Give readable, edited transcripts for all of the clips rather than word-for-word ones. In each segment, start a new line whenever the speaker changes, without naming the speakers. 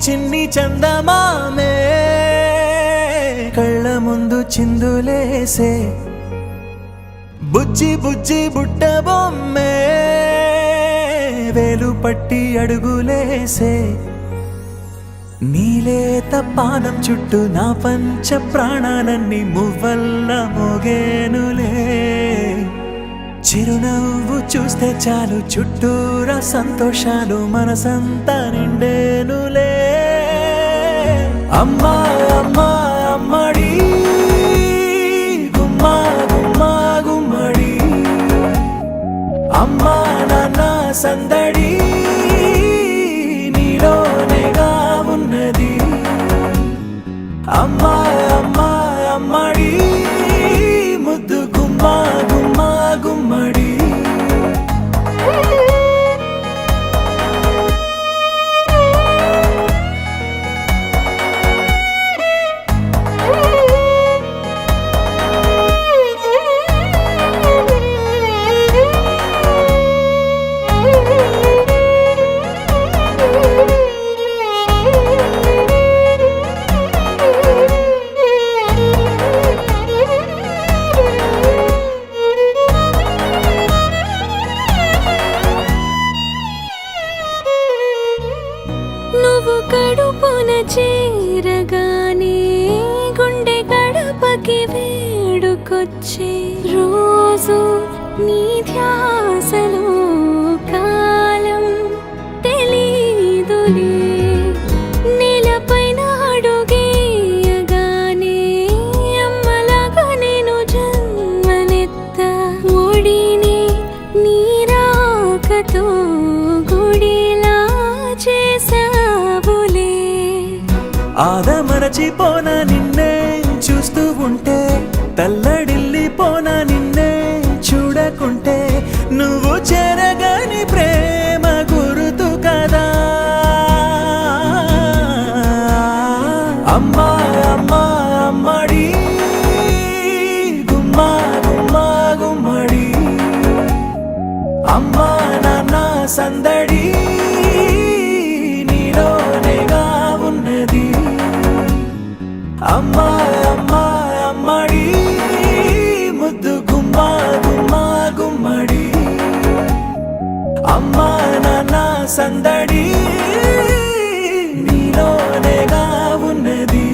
చిన్ని చందమామే కళ్ళ ముందు చిందులేసే బుజ్జి బుజ్జి బుట్ట బొమ్మే వేలు పట్టి అడుగులేసే నీలేత పానం చుట్టూ నా పంచ ప్రాణాలన్నీ మువ్వల్ల మోగేనులే చిరునవ్వు చూస్తే చాలు చుట్టూరా సంతోషాలు మనసంతా నిండేనులే అమ్మా అమ్మా అమ్మడి గుమ్మా గుమ్మా గుమ్మడి అమ్మా నాన్న సందడి నీలోనేగా ఉన్నది అమ్మా అమ్మా అమ్మడి ముద్దు గుమ్మా గుమ్మా గుమ్మడి
నువ్వు కడుపున చేరగానే గుండె గడపకి వేడుకొచ్చే రోజు నీ ధ్యాసలో కాలం తెలీదులే నేలపైన అడుగేయగానే అమ్మలాగా నేను జన్మనెత్త ఒడిని నీ రాకతో గుడిలా చేసావులే
ఆదమరచిపోనా నిన్నే చూస్తూ ఉంటే తల్లడిల్లిపోనా నిన్నే చూడకుంటే నువ్వు చెరగని ప్రేమ గురుతు కదా అమ్మా అమ్మా అమ్మడి గుమ్మా గుమ్మా గుమ్మడి అమ్మా నాన్న సందడి నీలోనేగా ఉన్నది అమ్మా అమ్మా అమ్మడి ముద్దు గుమ్మా గుమ్మా గుమ్మడి అమ్మా నాన్న సందడి నీలోనేగా ఉన్నది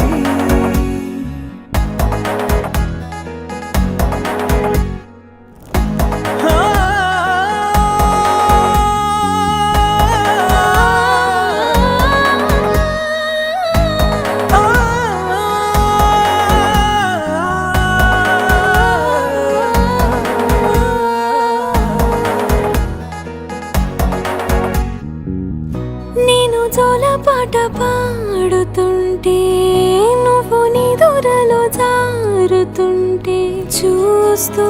నేను జోలపాట పాడుతుంటే నువ్వు నీ దూరలో జారుతుంటే చూస్తూ